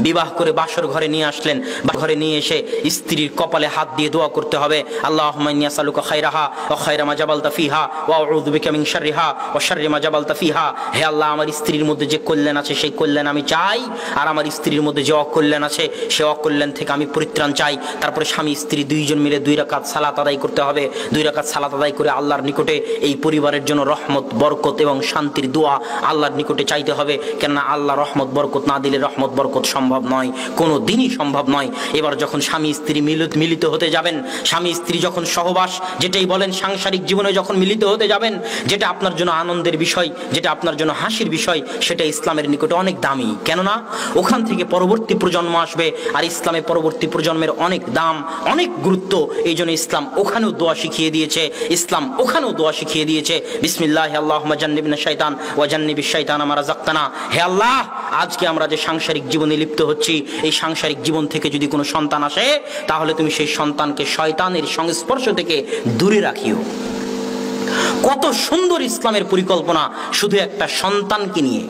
বিবাহ করে বাসর ঘরে নিয়ে আসলেন। ঘরে নিয়ে এসে স্ত্রীর কপালে হাত দিয়ে দোয়া করতে হবে, আল্লাহুম্মা ইন্নী আসআলুকা খায়রাহা ওয়া খায়রা মা জাবালতা ফিহা ওয়া আউযু বিকা মিন শাররিহা ওয়া শাররি মা জাবালতা ফিহা। হে আল্লাহ, আমার স্ত্রীর মধ্যে যে কল্যাণ আছে সেই কল্যাণ আমি চাই, আর আমার স্ত্রীর মধ্যে যে অকল্যাণ আছে সে অকল্যাণ থেকে আমি পরিত্রাণ চাই। তারপরে স্বামী স্ত্রী দুইজন মিলে 2 রাকাত সালাত আদায় করতে হবে। 2 রাকাত সালাত আদায় করে আল্লাহর নিকটে এই পরিবারের জন্য রহমত, বরকত এবং শান্তির দোয়া আল্লাহর নিকটে চাইতে হবে। কেননা আল্লাহ রহমত বরকত না দিলে রহমত বরকত সম্ভব নয়, কোনো দিনই সম্ভব নয়। এবার যখন স্বামী স্ত্রী মিলিত হতে যাবেন, স্বামী স্ত্রী যখন সহবাস, যেটাই বলেন সাংসারিক জীবনে যখন মিলিত হতে যাবেন, যেটা আপনার জন্য আনন্দের বিষয়, যেটা আপনার জন্য হাসির বিষয়, সেটা ইসলামের নিকটে অনেক দামি। কেননা ওখান থেকে পরবর্তী প্রজন্ম আসবে, আর ইসলামে পরবর্তী প্রজন্মের অনেক দাম, অনেক গুরুত্ব। এই জন্য ইসলাম ওখানেও দোয়া শিখিয়ে দিয়েছে, ইসলাম ওখানেও দোয়া শিখিয়ে দিয়েছে, বিসমিল্লাহি আল্লাহুম্মা জান্নিবনা শাইতান ওয়া জান্নিবিশ শাইতানা মা রাযাকতানা। হে আল্লাহ, আজকে আমরা যে সাংসারিক জীবনে লিপ্ত হচ্ছি, এই সাংসারিক জীবন থেকে যদি কোনো সন্তান আসে, তাহলে তুমি সেই সন্তানকে শয়তানের সংস্পর্শ থেকে দূরে রাখিও। কত সুন্দর ইসলামের পরিকল্পনা শুধু একটা সন্তানকে নিয়ে।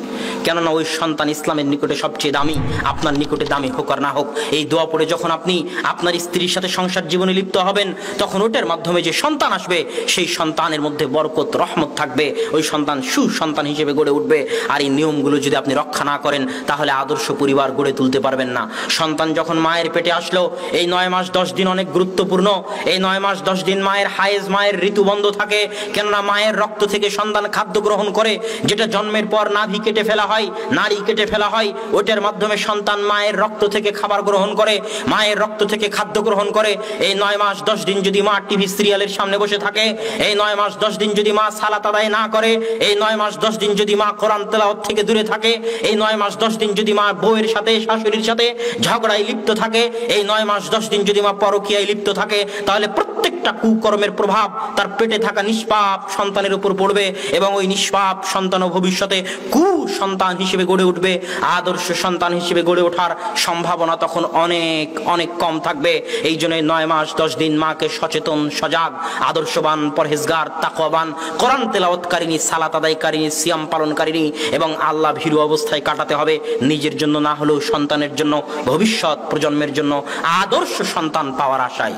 কেননা ওই সন্তান ইসলামের নিকটে সবচেয়ে দামি, আপনার নিকটে দামি হোক আর না হোক। এই দোয়া পড়ে যখন আপনি আপনার স্ত্রীর সাথে সংসার জীবনে লিপ্ত হবেন, তখন ওটার মাধ্যমে যে সন্তান আসবে, সেই সন্তানের মধ্যে বরকত রহমত থাকবে, ওই সন্তান সুসন্তান হিসেবে গড়ে উঠবে। আর এই নিয়মগুলো যদি আপনি রক্ষা না করেন, তাহলে আদর্শ পরিবার গড়ে তুলতে পারবেন না। সন্তান যখন মায়ের পেটে আসলো, এই 9 মাস 10 দিন অনেক গুরুত্বপূর্ণ। এই 9 মাস 10 দিন মায়ের হায়েজ, মায়ের ঋতু বন্ধ থাকে। কেননা মায়ের রক্ত থেকে সন্তান খাদ্য গ্রহণ করে, যেটা জন্মের পর নাভি কেটে ফেলা হয়, নারী কেটে ফেলা হয়, ওটার মাধ্যমে সন্তান মায়ের রক্ত থেকে খাবার গ্রহণ করে, মায়ের রক্ত থেকে খাদ্য গ্রহণ করে। এই 9 মাস 10 দিন যদি মা টিভি সিরিয়ালের সামনে বসে থাকে, এই 9 মাস 10 দিন যদি মা সালাত আদায় না করে, এই 9 মাস 10 দিন যদি মা কোরআন তেলাওয়াত থেকে দূরে থাকে, এই 9 মাস 10 দিন যদি মা বউয়ের সাথে, শাশুড়ির সাথে ঝগড়ায় লিপ্ত থাকে, এই 9 মাস 10 দিন যদি মা পরকীয়ায় লিপ্ত থাকে, তাহলে প্রত্যেকটা কুকর্মের প্রভাব তার পেটে থাকা নিষ্পাপ সন্তানের উপর পড়বে, এবং ওই নিষ্পাপ সন্তান ভবিষ্যতে কুসন্তান হিসেবে গড়ে উঠবে। আদর্শ সন্তান হিসেবে গড়ে ওঠার সম্ভাবনা তখন অনেক অনেক কম থাকবে। এই জন্য 9 মাস 10 দিন মাকে সচেতন, সজাগ, আদর্শবান, পরহেজগার, তাকওয়াবান, কোরআন তেলাওয়াতকারিনী, সালাত আদায়কারিনী, সিয়াম পালনকারিনী এবং আল্লাহ ভীরু অবস্থায় কাটাতে হবে, নিজের জন্য না হলেও সন্তানের জন্য, ভবিষ্যৎ প্রজন্মের জন্য আদর্শ সন্তান পাওয়ার আশায়।